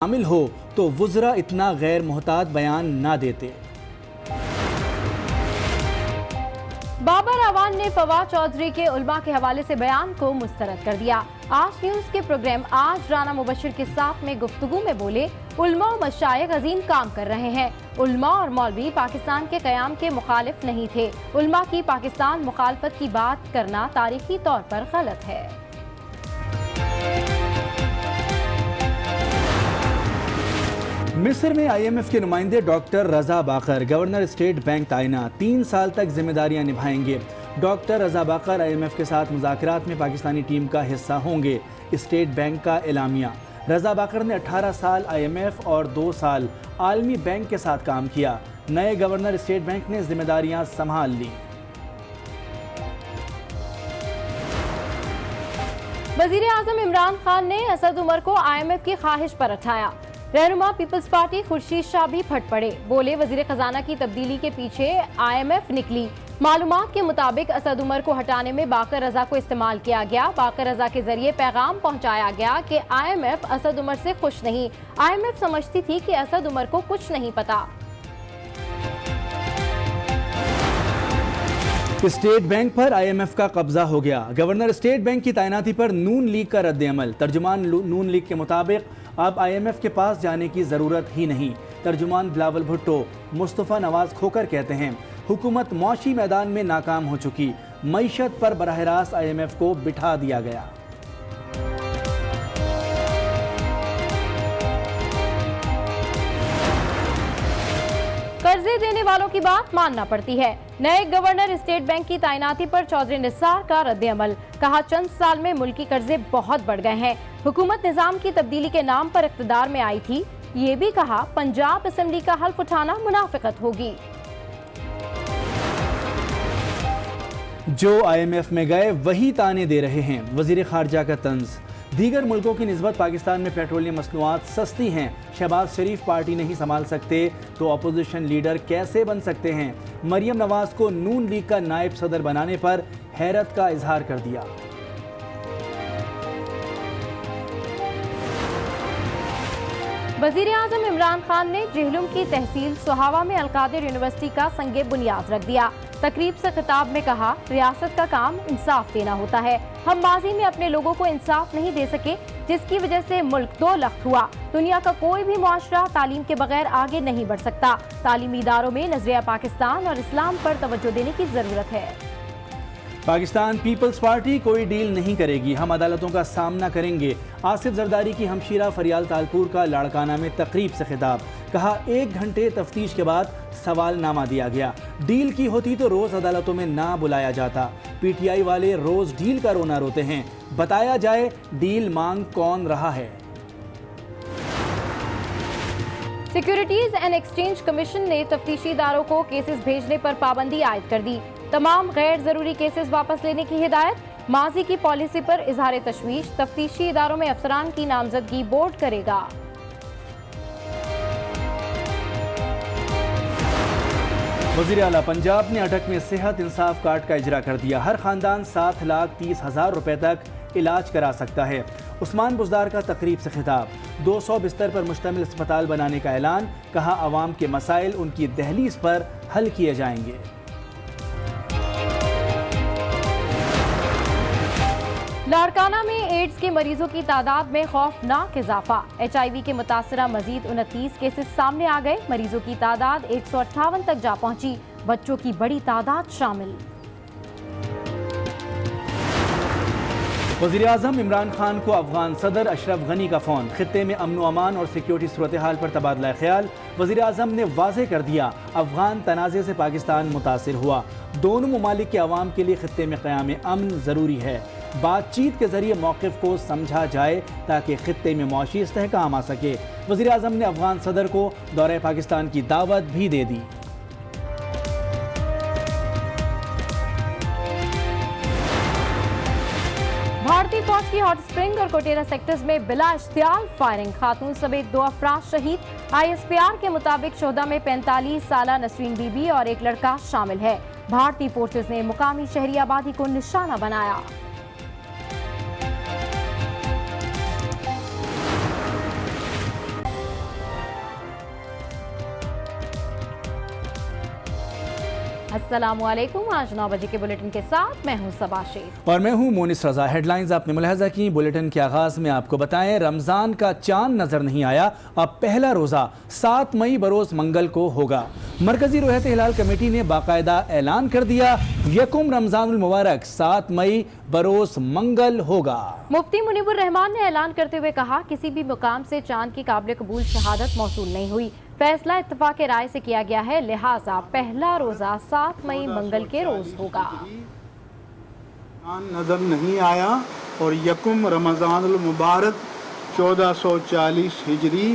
शामिल हो तो वुज़रा इतना गैर मोहतात बयान ना देते। बाबर अवान ने फवाद चौधरी के उल्मा के हवाले से बयान को मुस्तरद कर दिया। आज न्यूज के प्रोग्राम आज राना मुबशिर के साथ में गुफ्तगू में बोले, उल्मा और मशाइख अजीम काम कर रहे हैं। उल्मा और मौलवी पाकिस्तान के क़याम के मुखालिफ नहीं थे। उल्मा की पाकिस्तान मुखालफत की बात करना तारीखी तौर पर गलत है। मिस्र में IMF के नुमाइंदे डॉक्टर रजा बाकर गवर्नर स्टेट बैंक तैनात 3 साल तक जिम्मेदारियां निभाएंगे। डॉक्टर रजा बाकर IMF के साथ मुज़ाकरात में पाकिस्तानी टीम का हिस्सा होंगे। स्टेट बैंक का एलामिया। रजा बाकर ने 18 साल IMF और 2 साल आलमी बैंक के साथ काम किया। नए गवर्नर स्टेट बैंक ने जिम्मेदारियां संभाल ली। वज़ीर आज़म इमरान खान ने असद उमर को IMF की ख्वाहिश पर उठाया। रहनुमा पीपल्स पार्टी खुर्शीद शाह भी फट पड़े। बोले, वजीर खजाना की तब्दीली के पीछे IMF निकली। मालूमात के मुताबिक असद उमर को हटाने में बाकर रजा को इस्तेमाल किया गया। बाकर रजा के जरिए पैगाम पहुंचाया गया कि IMF असद उमर से खुश नहीं। IMF समझती थी कि असद उमर को कुछ नहीं पता। स्टेट बैंक पर IMF का कब्जा हो गया। गवर्नर स्टेट बैंक की तैनाती पर नून लीग का रद्द-ए-अमल। तर्जुमान नून लीग के मुताबिक अब IMF के पास जाने की ज़रूरत ही नहीं। तर्जुमान बिलावल भुट्टो मुस्तफ़ा नवाज खोकर कहते हैं, हुकूमत मौशी मैदान में नाकाम हो चुकी। मईशत पर बराह रास्त IMF को बिठा दिया गया। कर्जे देने वालों की बात मानना पड़ती है। नए गवर्नर स्टेट बैंक की तैनाती पर चौधरी निसार का रद्द-ए-अमल। कहा, चंद साल में मुल्की कर्जे बहुत बढ़ गए हैं। हुकूमत निजाम की तब्दीली के नाम पर इख्तिदार में आई थी। ये भी कहा, पंजाब असेंबली का हल्फ उठाना मुनाफिकत होगी। जो IMF में गए वही ताने दे रहे हैं। वजीर खारजा का तंज। दीगर मुल्कों की निस्बत पाकिस्तान में पेट्रोलियम मसनूआत सस्ती हैं। शहबाज शरीफ पार्टी नहीं संभाल सकते तो अपोजिशन लीडर कैसे बन सकते हैं। मरियम नवाज को नून लीग का नायब सदर बनाने पर हैरत का इजहार कर दिया। वज़ीर आज़म इमरान खान ने जेहलुम की तहसील सुहावा में अलकादिर यूनिवर्सिटी का संगे बुनियाद रख दिया। तकरीब से खिताब में कहा, रियासत का काम इंसाफ देना होता है। हम माजी में अपने लोगों को इंसाफ नहीं दे सके, जिसकी वजह से मुल्क दो लख्त हुआ। दुनिया का कोई भी मुआशरा तालीम के बगैर आगे नहीं बढ़ सकता। तालीमी इदारों में नजरिया पाकिस्तान और इस्लाम पर तवज्जो देने की जरूरत है। पाकिस्तान पीपल्स पार्टी कोई डील नहीं करेगी, हम अदालतों का सामना करेंगे। आसिफ जरदारी की हमशीरा फरियाल तालपुर का लाड़काना में तकरीब से खिताब। कहा, 1 घंटे तफ्तीश के बाद सवालनामा दिया गया। डील की होती तो रोज अदालतों में ना बुलाया जाता। PTI वाले रोज डील का रोना रोते हैं। बताया जाए डील मांग कौन रहा है। सिक्योरिटीज एंड एक्सचेंज कमीशन ने तफ्तीशी इदारों को केसेस भेजने पर पाबंदी आयद कर दी। तमाम गैर जरूरी केसेस वापस लेने की हिदायत। माजी की पॉलिसी पर इजहार तशवीश। तफ्तीशी इदारों में अफसरान की नामजदगी बोर्ड करेगा। वज़ीर आला पंजाब ने अटक में सेहत इंसाफ कार्ड का इजरा कर दिया। हर खानदान 7,30,000 रुपए तक इलाज करा सकता है। उस्मान बुज़दार का तकरीब से खिताब। 200 बिस्तर पर मुश्तमिल अस्पताल बनाने का ऐलान। कहा, अवाम के मसाइल उनकी दहलीज पर हल किए जाएंगे। लाड़काना में एड्स के मरीजों की तादाद में खौफनाक इजाफा। HIV के मुतासरा मजीद 29 केसेस सामने आ गए। मरीजों की तादाद 158 तक जा पहुंची। बच्चों की बड़ी तादाद शामिल। वज़ीर आज़म इमरान खान को अफगान सदर अशरफ गनी का फ़ोन। खित्ते में अमन अमान और सिक्योरिटी सूरत हाल पर तबादला ख्याल। वज़ीर आज़म ने वाज़े कर दिया, अफगान तनाज़े से पाकिस्तान मुतासिर हुआ। दोनों ममालिक के अवाम के लिए खित्ते में क़याम अमन ज़रूरी है। बातचीत के जरिए मौक़िफ़ को समझा जाए ताकि खित्ते में मौशी इस्तेहकाम आ सके। वज़ीर आज़म ने अफगान सदर को दौरे पाकिस्तान की दावत भी दे दी। भारतीय फौज की हॉट स्प्रिंग और कोटेरा सेक्टर्स में बिला इश्तियाल फायरिंग। खातून समेत 2 अफराद शहीद। ISPR के मुताबिक शोहदा में 45 साला नसरीन बीबी और एक लड़का शामिल है। भारतीय फोर्सेस ने मुकामी शहरी आबादी को निशाना बनाया। अस्सलामुअलैकुम। आज 9 बजे के बुलेटिन के साथ मैं हूं सबा शेख और मैं हूं मोनिस रजा। हेडलाइंस आपने मुलाहजा की। बुलेटिन के आगाज में आपको बताएं, रमजान का चांद नजर नहीं आया, अब पहला रोजा 7 मई बरोज मंगल को होगा। मरकजी रोयत हिलाल कमेटी ने बाकायदा ऐलान कर दिया, यकुम रमजानुल मुबारक 7 मई बरोज मंगल होगा। मुफ्ती मुनीबुर रहमान ने ऐलान करते हुए कहा, किसी भी मुकाम से चांद की काबिल कबूल शहादत मौसूल नहीं हुई। फैसला इत्तफाक राय से किया गया है, लिहाजा पहला रोजा 7 मई मंगल के रोज होगा। नजर नहीं आया और यकुम रमजानुल मुबारक 1440 हिजरी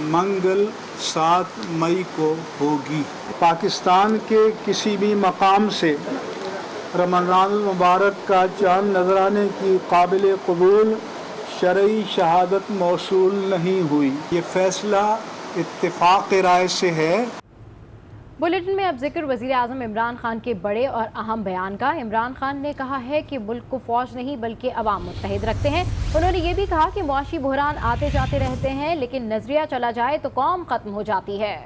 मंगल 7 मई को होगी। पाकिस्तान के किसी भी मकाम से रमजानुल मुबारक का चांद नजर आने की काबिल कबूल शरई शहादत मौसूल नहीं हुई। ये फैसला इत्तिफाक राय से है। बुलेटिन में अब जिक्र वजीर आजम इमरान खान के बड़े और अहम बयान का। इमरान खान ने कहा है कि मुल्क को फौज नहीं बल्कि अवाम मुत्तहिद रखते हैं। उन्होंने ये भी कहा कि मुआशी बहरान आते जाते रहते हैं, लेकिन नजरिया चला जाए तो कौम खत्म हो जाती है।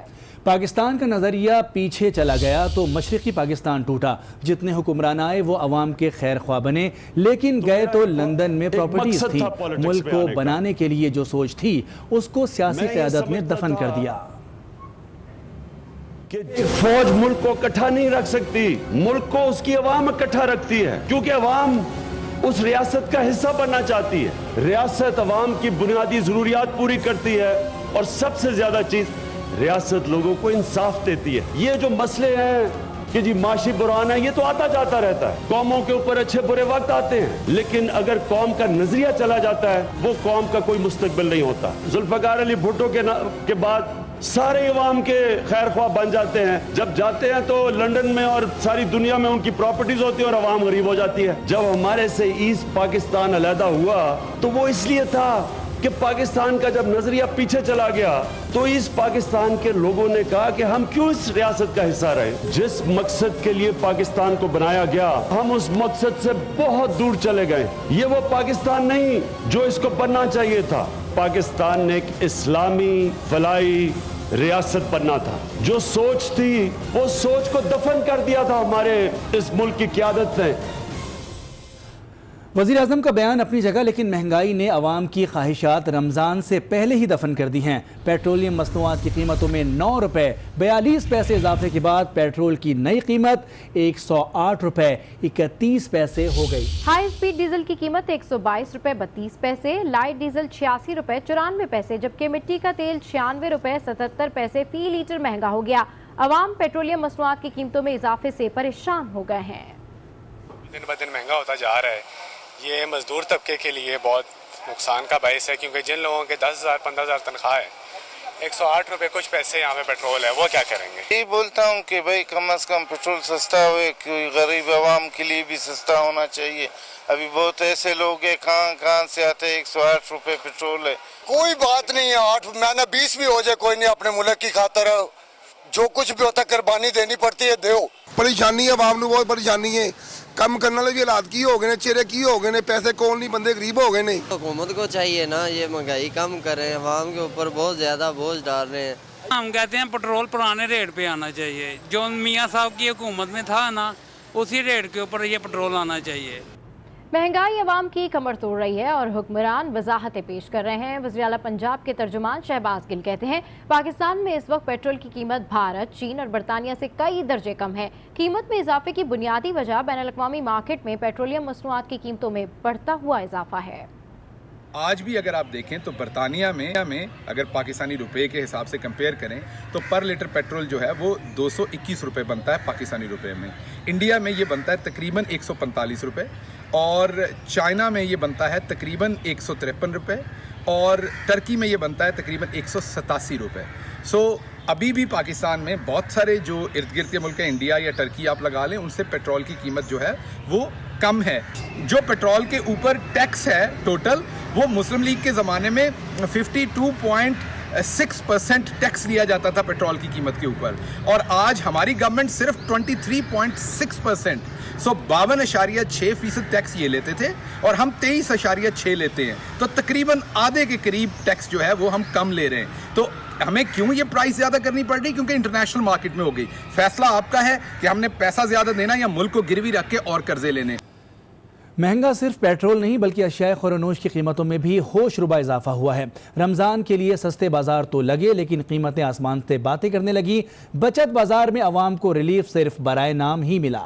पाकिस्तान का नज़रिया पीछे चला गया तो मशरक़ी पाकिस्तान टूटा। जितने हुक्मरान आए वो अवाम के खैर ख्वाह बने, लेकिन गए तो लंदन में प्रॉपर्टीज थी। मुल्क को बनाने के लिए जो सोच थी उसको सियासी क़यादत ने दफन कर दिया। कि फौज मुल्क को इकट्ठा नहीं रख सकती, मुल्क को उसकी अवाम इकट्ठा रखती है, क्योंकि अवाम उस रियासत का हिस्सा बनना चाहती है। रियासत अवाम की बुनियादी जरूरियात पूरी करती है और सबसे ज्यादा चीज रियासत लोगों को इंसाफ देती है। ये जो मसले हैं कि जी माशी बुरान है, ये तो आता जाता रहता है। कौमों के ऊपर अच्छे बुरे वक्त आते हैं, लेकिन अगर कौम का नजरिया चला जाता है वो कौम का कोई मुस्तकबिल नहीं होता। जुल्फकार अली भुट्टो के बाद सारे अवाम के खैर ख्वाह बन जाते हैं। जब जाते हैं तो लंदन में और सारी दुनिया में उनकी प्रॉपर्टीज होती है और अवाम गरीब हो जाती है। जब हमारे से ईस्ट पाकिस्तान अलहदा हुआ तो वो इसलिए था कि पाकिस्तान का जब नजरिया पीछे चला गया तो ईस्ट पाकिस्तान के लोगों ने कहा कि हम क्यों इस रियासत का हिस्सा रहे। जिस मकसद के लिए पाकिस्तान को बनाया गया, हम उस मकसद से बहुत दूर चले गए। ये वो पाकिस्तान नहीं जो इसको बनना चाहिए था। पाकिस्तान ने एक इस्लामी फलाई रियासत बनना था। जो सोच थी वो सोच को दफन कर दिया था हमारे इस मुल्क की क़यादत ने। वज़ीर आज़म का बयान अपनी जगह, लेकिन महंगाई ने अवाम की ख्वाहिशात रमज़ान से पहले ही दफन कर दी हैं। पेट्रोलियम मसनूआत की कीमतों में 9 रुपये 42 पैसे इजाफे के बाद पेट्रोल की नई कीमत 108 रुपये 31 पैसे हो गई। हाई स्पीड डीजल की कीमत 122 रुपये 32 पैसे, लाइट डीजल 86 रुपये 94 पैसे, जबकि मिट्टी का तेल 96 रुपये 77 पैसे फी लीटर महंगा हो गया। अवाम पेट्रोलियम मसनूआत की कीमतों में इजाफे से परेशान हो गए हैं। दिन ब दिन महंगा होता जा रहा है। ये मजदूर तबके के लिए बहुत नुकसान का बायस है, क्योंकि जिन लोगों के 10,000 15,000 तनख्वाह है, 108 रुपये कुछ पैसे यहाँ पे पेट्रोल है, वो क्या करेंगे। यही बोलता हूँ कि भाई कम से कम पेट्रोल सस्ता हुए, कोई गरीब आवाम के लिए भी सस्ता होना चाहिए। अभी बहुत ऐसे लोग हैं कहाँ से आते हैं, 108 रुपये पेट्रोल है। कोई बात नहीं है, 8 महीना 20 भी हो जाए, कोई नहीं, अपने मुल्क की खातर जो कुछ भी होता कुर्बानी देनी पड़ती है, दो। परेशानी है आवाम को, बहुत परेशानी है। कम करने वाले भी हालात की हो गए ने, चेहरे की हो गए ने, पैसे कौन नहीं, बंदे गरीब हो गए ने। हुकूमत को चाहिए ना ये महंगाई कम करें, अवाम के ऊपर बहुत ज्यादा बोझ डाल रहे हैं। हम कहते हैं पेट्रोल पुराने रेट पे आना चाहिए, जो मियाँ साहब की हुकूमत में था ना, उसी रेट के ऊपर ये पेट्रोल आना चाहिए। महंगाई अवाम की कमर तोड़ रही है और हुक्मरान वजाहतें पेश कर रहे हैं। वज़ीर आला पंजाब के तर्जुमान शहबाज गिल कहते हैं, पाकिस्तान में इस वक्त पेट्रोल की कीमत भारत, चीन और बरतानिया से कई दर्जे कम है। कीमत में इजाफे की बुनियादी वजह बैनुल-अक़वामी मार्केट में पेट्रोलियम मसनूआत की कीमतों में बढ़ता हुआ इजाफा है। आज भी अगर आप देखें तो बरतानिया में अगर पाकिस्तानी रुपए के हिसाब से कंपेयर करें तो पर लीटर पेट्रोल जो है वो 221 रुपये बनता है पाकिस्तानी रुपए में। इंडिया में ये बनता है तकरीबन 145 रुपये और चाइना में ये बनता है तकरीबन 153 रुपये और टर्की में ये बनता है तकरीबन 187 रुपये। सो अभी भी पाकिस्तान में बहुत सारे जो इर्द गिर्द के मुल्क हैं, इंडिया या टर्की आप लगा लें, उनसे पेट्रोल की कीमत जो है वो कम है। जो पेट्रोल के ऊपर टैक्स है टोटल, वो मुस्लिम लीग के ज़माने में 52 6% टैक्स लिया जाता था पेट्रोल की कीमत के ऊपर, और आज हमारी गवर्नमेंट सिर्फ 23.6%, 52.6% टैक्स ये लेते थे और हम 23.6 लेते हैं, तो तकरीबन आधे के करीब टैक्स जो है वो हम कम ले रहे हैं। तो हमें क्यों ये प्राइस ज़्यादा करनी पड़ रही? क्योंकि इंटरनेशनल मार्केट में हो गई। फैसला आपका है कि हमने पैसा ज़्यादा देना या मुल्क को गिरवी रख के और कर्जे लेने। महंगा सिर्फ पेट्रोल नहीं बल्कि अशियाए खुरनोश की कीमतों में भी होशरुबा इजाफा हुआ है। रमज़ान के लिए सस्ते बाजार तो लगे लेकिन कीमतें आसमान से बातें करने लगी। बचत बाजार में अवाम को रिलीफ सिर्फ बराए नाम ही मिला।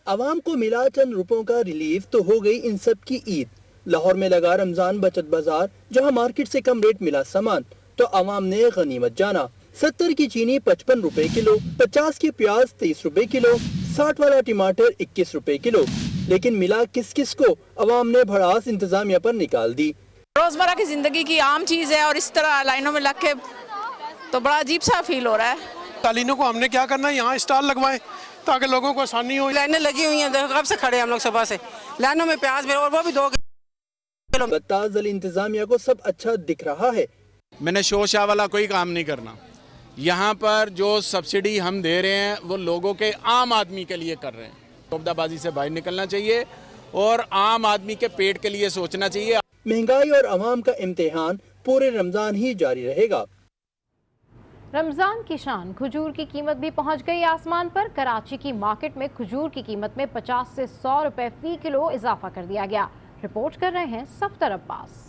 अवाम को मिला चंद रुपयों का रिलीफ तो हो गई इन सब की ईद। लाहौर में लगा रमजान बचत बाजार, जहां मार्केट से कम रेट मिला सामान तो अवाम ने गनीमत जाना। 70 की चीनी 55 रुपए किलो, 50 की प्याज 23 रुपए किलो, 60 वाला टमाटर 21 रुपए किलो। लेकिन मिला किस किस को? अवाम ने भड़ास इंतजामिया पर निकाल दी। रोजमर्रा की जिंदगी की आम चीज है और इस तरह लाइनों में लग के तो बड़ा अजीब सा फील हो रहा है। तालीनों को हमने क्या करना है, यहाँ स्टॉल लगवाएं ताकि लोगों को आसानी हो। लाइनें लगी हुई हैं, देखो कब से खड़े हैं हम लोग सुबह से लाइनों में, प्याज में, और वो भी 2 किलो। बताज़ल इंतजामिया को सब अच्छा दिख रहा है। मैंने शो शाह वाला कोई काम नहीं करना। यहाँ पर जो सब्सिडी हम दे रहे हैं वो लोगों के, आम आदमी के लिए कर रहे हैं। तोबदाबाजी से बाहर निकलना चाहिए और आम आदमी के पेट के लिए सोचना चाहिए। महंगाई और अवाम का इम्तिहान पूरे रमजान ही जारी रहेगा। रमजान की शान खजूर की कीमत भी पहुंच गई आसमान पर। कराची की मार्केट में खजूर की कीमत में 50 से 100 रुपए फी किलो इजाफा कर दिया गया। रिपोर्ट कर रहे हैं सफ्तर अब्बास।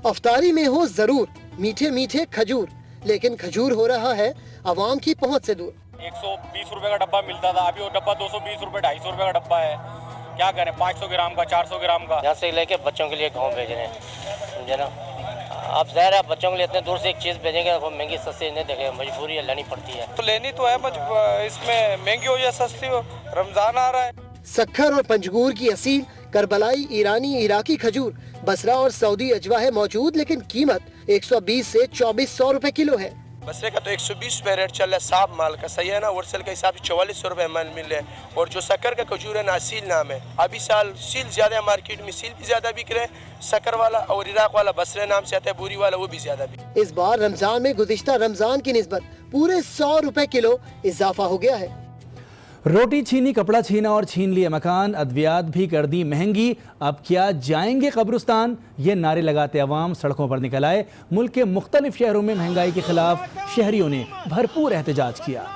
अफ्तारी में हो जरूर मीठे मीठे खजूर, लेकिन खजूर हो रहा है अवाम की पहुंच से दूर। 120 रुपए का डब्बा मिलता था, अभी वो डब्बा 220 रुपए 250 रुपए का डब्बा है। क्या करें, 500 ग्राम का 400 ग्राम का। यहाँ से लेके बच्चों के लिए गाँव भेज रहे हैं, समझे ना। आप ज़ाहिर है बच्चों के लिए इतने दूर से एक चीज़ भेजेंगे वो महंगी सस्ती नहीं देखेंगे, मजबूरी लेनी पड़ती है। तो लेनी तो है, इसमें महंगी हो या सस्ती हो, रमजान आ रहा है। सखर और पंजगूर की असील करबलाई, ईरानी, इराकी खजूर बसरा और सऊदी अजवा है मौजूद, लेकिन कीमत 120 से 2400 रुपए किलो है। बसरे का तो 120 रुपए रेट चल रहा है, साफ माल का, सही है ना। होलसेल के हिसाब से 4400 रुपए माल मिल रहे हैं। और जो शक्कर का खजूर है ना, सील नाम है। अभी साल सील ज्यादा है मार्केट में, सील भी ज्यादा बिक रहे हैं। शक्कर वाला और इराक वाला बसरे नाम से आता है, बुरी वाला वो भी ज्यादा बिक। इस बार रमजान में गुज़िश्ता रमजान की निस्बत पूरे 100 रुपए किलो इजाफा हो गया है। रोटी छीनी, कपड़ा छीना और छीन लिए मकान, अद्वियात भी कर दी महंगी। अब क्या जाएंगे कब्रिस्तान? ये नारे लगाते अवाम सड़कों पर निकल आए। मुल्क के मुख्तलिफ शहरों में महंगाई के खिलाफ शहरियों ने भरपूर एहतजाज किया।